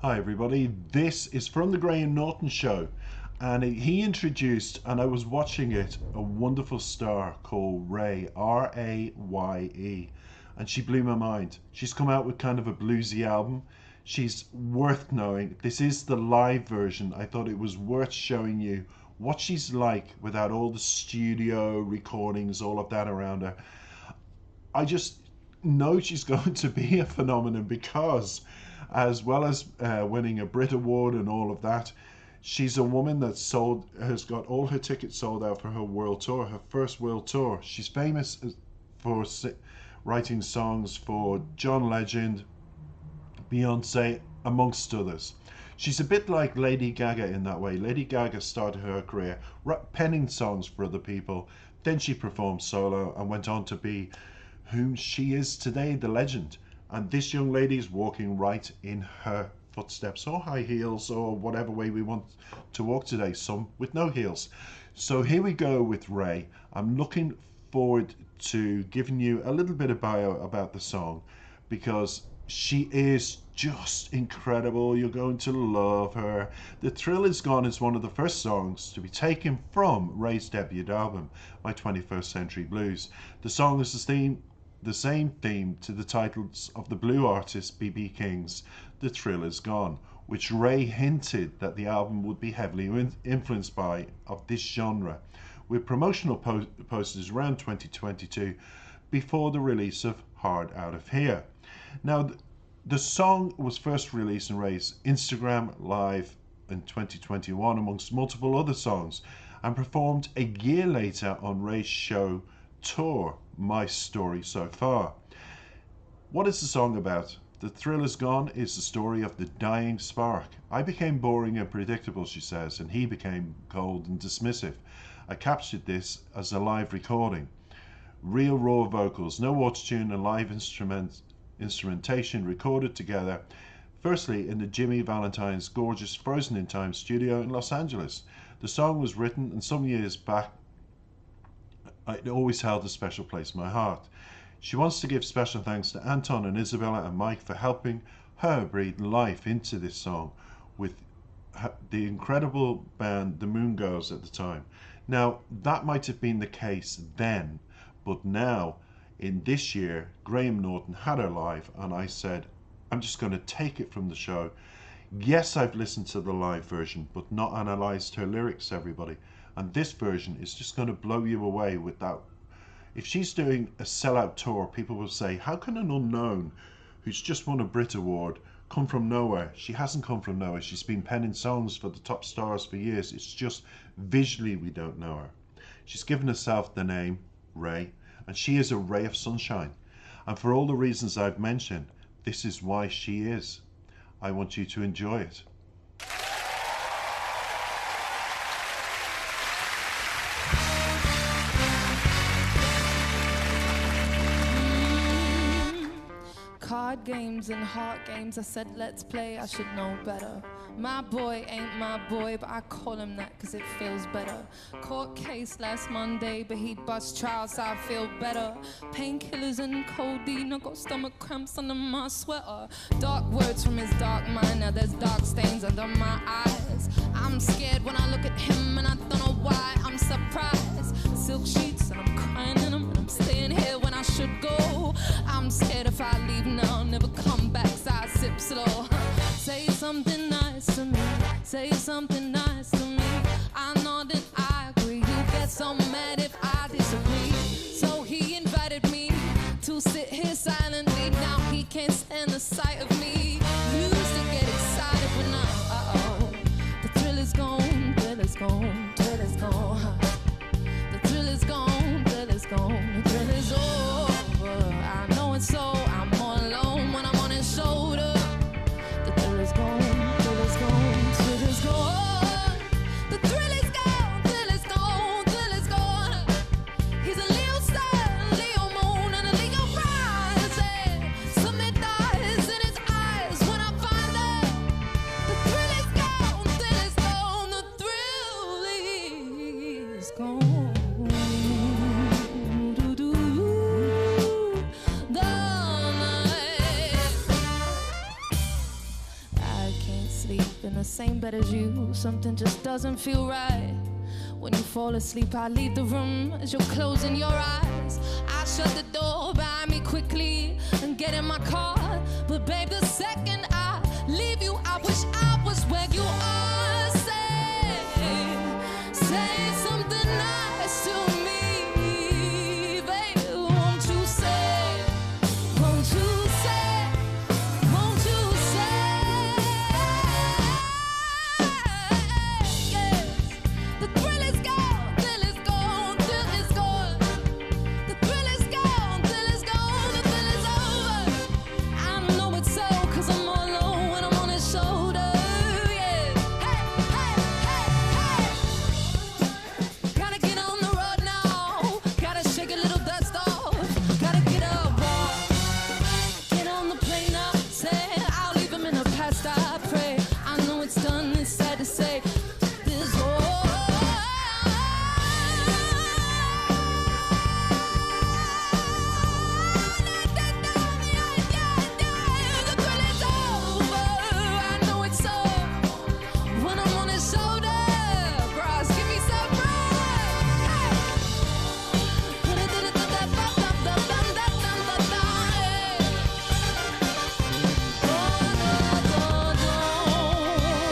Hi everybody, this is from the Graham Norton show, and he introduced, and I was watching it, a wonderful star called RAYE, R-A-Y-E, and she blew my mind. She's come out with kind of a bluesy album. She's worth knowing. This is the live version. I thought it was worth showing you what she's like without all the studio recordings, all of that around her. I just know she's going to be a phenomenon because, as well as winning a Brit Award and all of that, she's a woman that has got all her tickets sold out for her world tour, her first world tour. She's famous for writing songs for John Legend, Beyonce, amongst others. She's a bit like Lady Gaga in that way. Lady Gaga started her career penning songs for other people, then she performed solo and went on to be whom she is today, the legend. And this young lady is walking right in her footsteps, or high heels, or whatever way we want to walk today, some with no heels. So here we go with RAYE. I'm looking forward to giving you a little bit of bio about the song, because she is just incredible. You're going to love her. The Thrill Is Gone is one of the first songs to be taken from RAYE's debut album, My 21st Century Blues. The song is the same theme to the titles of the blue artist B.B. King's The Thrill Is Gone, which RAYE hinted that the album would be heavily influenced by of this genre, with promotional posters around 2022 before the release of Hard Out of Here. Now, the song was first released on RAYE's Instagram Live in 2021 amongst multiple other songs, and performed a year later on RAYE's show tour, My Story So Far. What is the song about? The Thrill Is Gone is the story of the dying spark. I became boring and predictable, she says, and he became cold and dismissive. I captured this as a live recording. Real raw vocals, no autotune, and live instrumentation recorded together, firstly in the Jimmy Valentine's gorgeous Frozen in Time studio in Los Angeles. The song was written, and some years back it always held a special place in my heart. She wants to give special thanks to Anton and Isabella and Mike for helping her breathe life into this song with the incredible band The Moon Girls at the time. Now, that might have been the case then, but now, in this year, Graham Norton had her live, and I said, I'm just going to take it from the show. Yes, I've listened to the live version, but not analysed her lyrics, everybody. And this version is just going to blow you away with that. If she's doing a sellout tour, people will say, how can an unknown who's just won a Brit Award come from nowhere? She hasn't come from nowhere. She's been penning songs for the top stars for years. It's just visually we don't know her. She's given herself the name RAYE, and she is a ray of sunshine. And for all the reasons I've mentioned, this is why she is. I want you to enjoy it. Card games and heart games, I said let's play, I should know better. My boy ain't my boy, but I call him that cause it feels better. Court case last Monday, but he bust trial so I feel better. Painkillers and codeine, I got stomach cramps under my sweater. Dark words from his dark mind, now there's dark stains under my eyes. I'm scared when I look at him and I don't know why I'm surprised. Silk sheets and I'm crying in them and I'm staying here when I should go. I'm scared if I leave now, never come back, so I sip slow. Say something nice to me, say something nice to me. I know that I agree, you get so mad if I disagree. So he invited me to sit here silently, now he can't stand the sight of me. Used to get excited when the thrill is gone, thrill is gone, thrill is gone. The thrill is gone, thrill is gone, the thrill is over. I know it's so, I'm all alone when I'm on his shoulder. The thrill is gone, thrill is gone, thrill is gone. asleep in the same bed as you. Something just doesn't feel right. When you fall asleep, I leave the room as you're closing your eyes. I shut the door behind me quickly and get in my car. But babe, the second I leave you, I wish I was where you are. Say something nice to me, babe. Won't you say, won't you say, won't you say, yes. The thrill is gone, thrill is gone, thrill is gone. The thrill is gone, thrill is gone, the thrill is over. I know it's so, 'cause I'm all alone when I'm on his shoulder, yeah. Hey, hey, hey, hey. Gotta get on the road now, gotta shake a little dust off, gotta get up, walk, get on the plane now, say I'll leave him in the past, I pray. I know it's done, it's sad to say, this war. The thrill is over, I know it's so, when I'm on his shoulder, bros, give me some bread.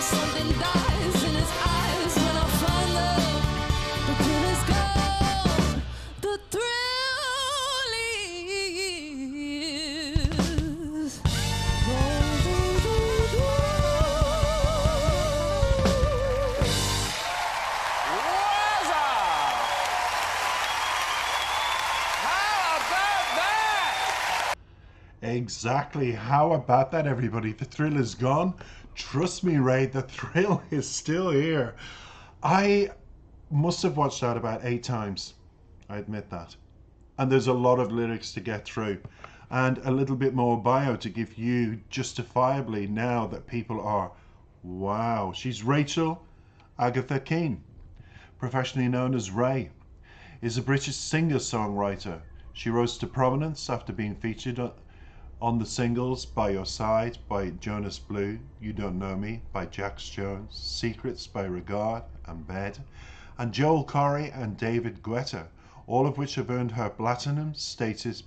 Something dies in his eyes when I find love. The thrill is gone. The thrill is Exactly. How about that, everybody? The thrill is gone. Trust me, Ray, the thrill is still here. I must have watched that about 8 times. I admit that. And there's a lot of lyrics to get through. And a little bit more bio to give you justifiably now that people are, wow. She's Rachel Agatha Keane, professionally known as Ray, is a British singer-songwriter. She rose to prominence after being featured on the singles By Your Side by Jonas Blue, You Don't Know Me by Jax Jones, Secrets by Regard and Bed, and Joel Corry and David Guetta, all of which have earned her platinum status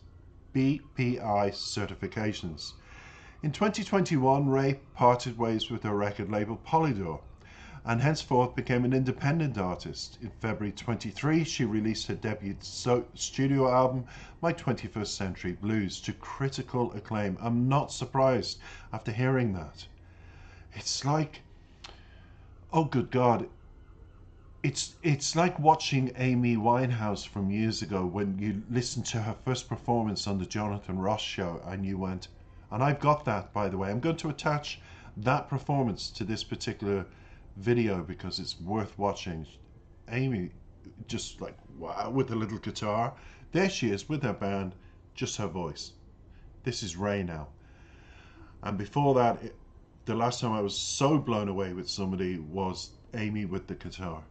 BPI certifications. In 2021, Ray parted ways with her record label Polydor and henceforth became an independent artist. In February 23, she released her debut studio album, My 21st Century Blues, to critical acclaim. I'm not surprised after hearing that. It's like, oh good God, it's like watching Amy Winehouse from years ago when you listened to her first performance on the Jonathan Ross show and you went, and I've got that, by the way. I'm going to attach that performance to this particular video because it's worth watching. Amy, just like wow, with a little guitar. There she is with her band, just her voice. This is Ray now. And before that, the last time I was so blown away with somebody was Amy with the guitar.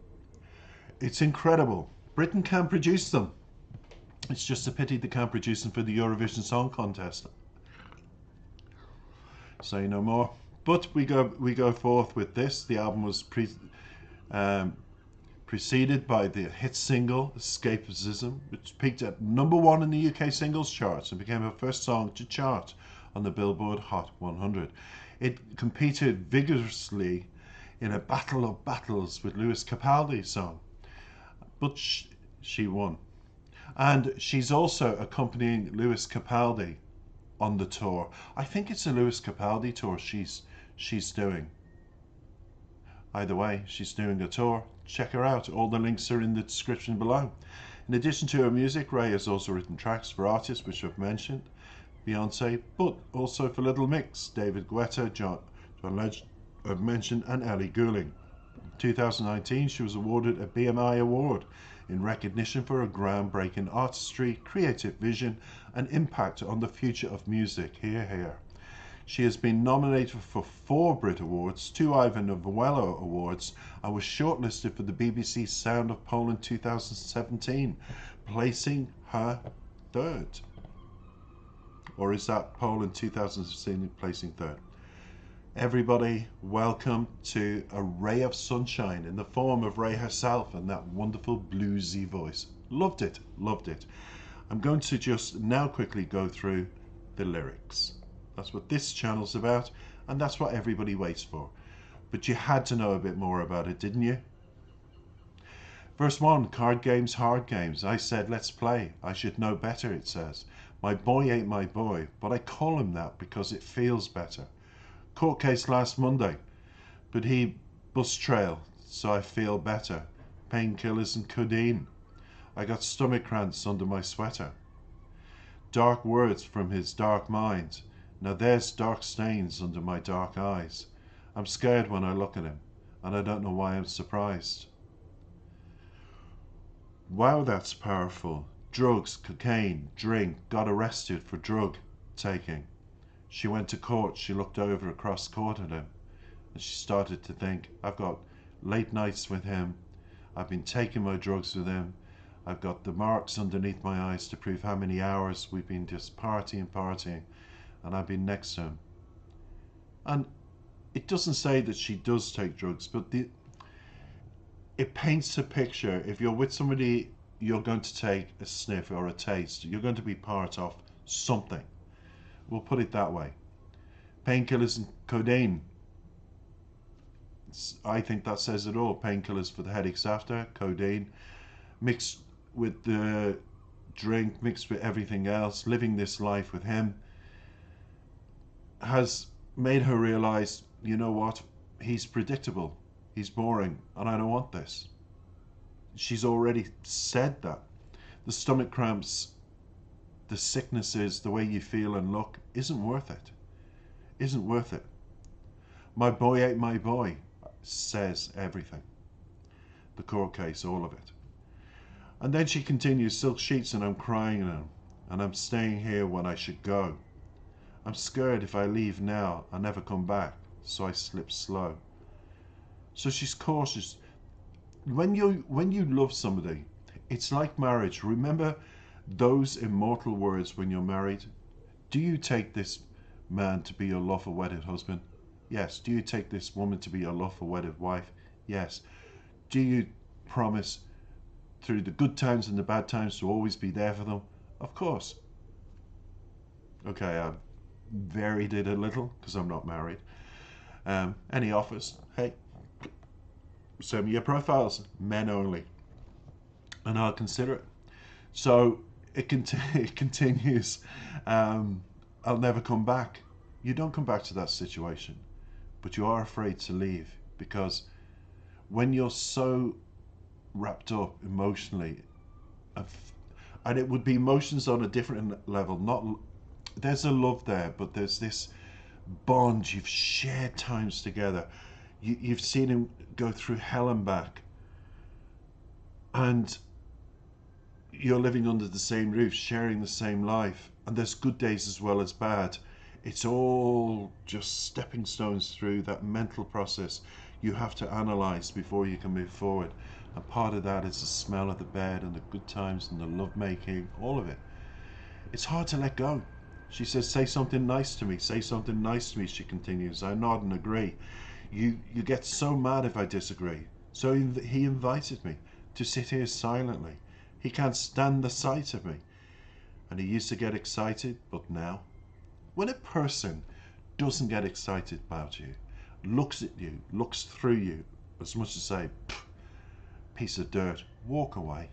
It's incredible. Britain can produce them. It's just a pity they can't produce them for the Eurovision Song Contest. Say no more. But we go forth with this. The album was preceded by the hit single Escapism, which peaked at #1 in the UK singles charts and became her first song to chart on the Billboard Hot 100. It competed vigorously in a battle of battles with Lewis Capaldi's song, but she won. And she's also accompanying Lewis Capaldi on the tour. I think it's a Lewis Capaldi tour she's doing. Either way, she's doing a tour. Check her out. All the links are in the description below. In addition to her music, Ray has also written tracks for artists which I've mentioned, Beyonce, but also for Little Mix, David Guetta, John Legend I've mentioned, and Ellie Goulding. In 2019, she was awarded a BMI award in recognition for her groundbreaking artistry, creative vision, and impact on the future of music. Hear, hear. She has been nominated for 4 Brit Awards, 2 Ivor Novello Awards, and was shortlisted for the BBC Sound of Poland 2017, placing her 3rd. Or is that Poland 2017 placing 3rd? Everybody, welcome to a ray of sunshine in the form of Ray herself and that wonderful bluesy voice. Loved it, loved it. I'm going to just now quickly go through the lyrics. That's what this channel's about, and that's what everybody waits for. But you had to know a bit more about it, didn't you? Verse 1, card games, hard games. I said, let's play. I should know better, it says. My boy ain't my boy, but I call him that because it feels better. Court case last Monday, but he bus trail, so I feel better. Painkillers and codeine. I got stomach cramps under my sweater. Dark words from his dark mind. Now there's dark stains under my dark eyes. I'm scared when I look at him, and I don't know why I'm surprised. Wow, that's powerful. Drugs, cocaine, drink, got arrested for drug taking. She went to court, she looked over across court at him, and she started to think, I've got late nights with him, I've been taking my drugs with him, I've got the marks underneath my eyes to prove how many hours we've been just partying, and I've been next to him. And it doesn't say that she does take drugs, but it paints a picture. If you're with somebody, you're going to take a sniff or a taste, you're going to be part of something. We'll put it that way. Painkillers and codeine. I think that says it all. Painkillers for the headaches after, codeine, mixed with the drink, mixed with everything else, living this life with him, has made her realize, you know what, he's predictable, he's boring, and I don't want this. She's already said that. The stomach cramps, the sicknesses, the way you feel and look, isn't worth it. Isn't worth it. My boy ain't my boy says everything. The court case, all of it. And then she continues, silk sheets and I'm crying now, and I'm staying here when I should go. I'm scared if I leave now, I never come back, so I slip slow. So she's cautious. When you love somebody, it's like marriage. Remember those immortal words when you're married? Do you take this man to be your lawful wedded husband? Yes. Do you take this woman to be your lawful wedded wife? Yes. Do you promise through the good times and the bad times to always be there for them? Of course. Okay, I varied it a little because I'm not married. Any offers? Hey, send me your profiles, men only, and I'll consider it. So it continues. I'll never come back. You don't come back to that situation, but you are afraid to leave, because when you're so wrapped up emotionally, and it would be emotions on a different level, not there's a love there, but there's this bond. You've shared times together, you've seen him go through hell and back, and you're living under the same roof, sharing the same life, and there's good days as well as bad. It's all just stepping stones through that mental process you have to analyze before you can move forward. And part of that is the smell of the bed and the good times and the love making, all of it. It's hard to let go. She says, say something nice to me, say something nice to me, she continues. I nod and agree. You get so mad if I disagree. So he invited me to sit here silently. He can't stand the sight of me. And he used to get excited, but now, when a person doesn't get excited about you, looks at you, looks through you, as much as say, piece of dirt, walk away.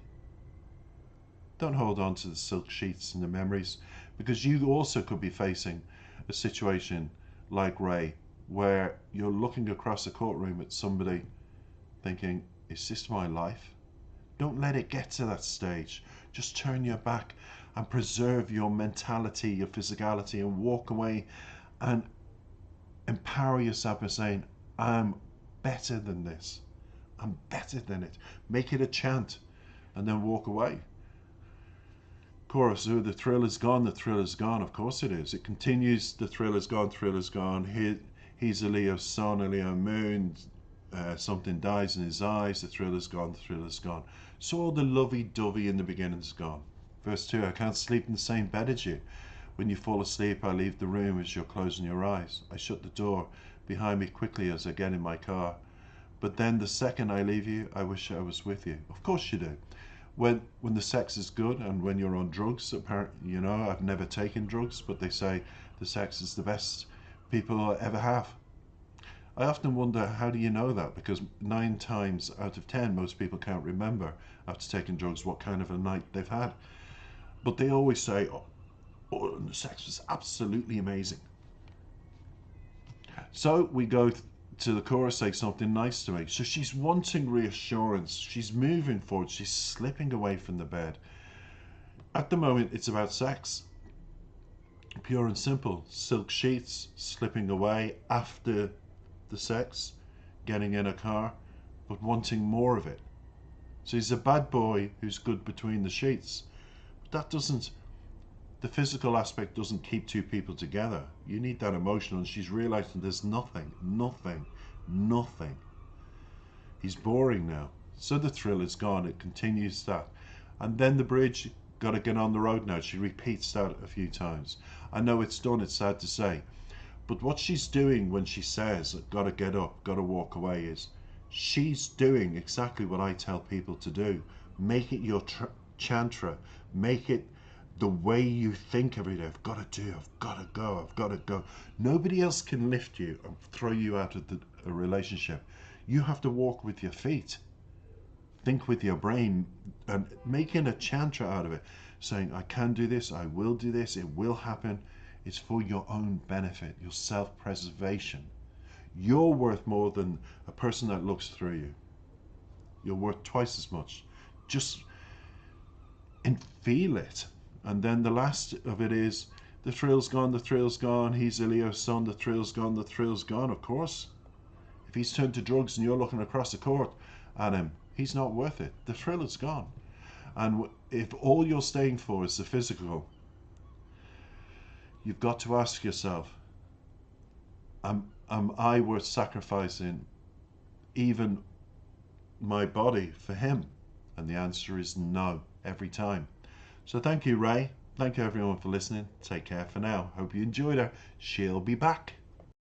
Don't hold on to the silk sheets and the memories, because you also could be facing a situation like Ray, where you're looking across a courtroom at somebody thinking, is this my life? Don't let it get to that stage. Just turn your back and preserve your mentality, your physicality, and walk away and empower yourself by saying, I'm better than this. I'm better than it. Make it a chant and then walk away. Chorus, oh, the thrill is gone, the thrill is gone. Of course it is. It continues, the thrill is gone, thrill is gone. He's a Leo sun, a Leo moon. Something dies in his eyes, the thrill is gone, the thrill is gone. So all the lovey-dovey in the beginning is gone. Verse 2, I can't sleep in the same bed as you. When you fall asleep, I leave the room as you're closing your eyes. I shut the door behind me quickly as I get in my car. But then the second I leave you, I wish I was with you. Of course you do. When the sex is good and when you're on drugs, apparently, you know, I've never taken drugs, but they say the sex is the best people ever have. I often wonder, how do you know that? Because 9 times out of 10, most people can't remember after taking drugs what kind of a night they've had. But they always say, oh, the sex was absolutely amazing. So we go to the chorus, say something nice to me. So she's wanting reassurance. She's moving forward. She's slipping away from the bed. At the moment, it's about sex. Pure and simple. Silk sheets, slipping away after the sex, getting in a car, but wanting more of it. So he's a bad boy who's good between the sheets. But that doesn't, the physical aspect doesn't keep two people together. You need that emotional, and she's realizing there's nothing. He's boring now. So the thrill is gone. It continues that. And then the bridge, got to get on the road now. She repeats that a few times. I know it's done, it's sad to say. But what she's doing when she says, got to get up, got to walk away, is she's doing exactly what I tell people to do. Make it your chantra. Make it the way you think every day. I've got to do, I've got to go, I've got to go. Nobody else can lift you and throw you out of a relationship. You have to walk with your feet. Think with your brain and making a chantra out of it. Saying, I can do this, I will do this, it will happen. It's for your own benefit, your self-preservation. You're worth more than a person that looks through you. You're worth twice as much. Just feel it. And then the last of it is, the thrill's gone, the thrill's gone. He's Elio's son, the thrill's gone, the thrill's gone. Of course. If he's turned to drugs and you're looking across the court at him, he's not worth it. The thrill is gone. And if all you're staying for is the physical, you've got to ask yourself, am I worth sacrificing even my body for him? And the answer is no, every time. So thank you, Ray. Thank you everyone for listening. Take care for now. Hope you enjoyed her. She'll be back.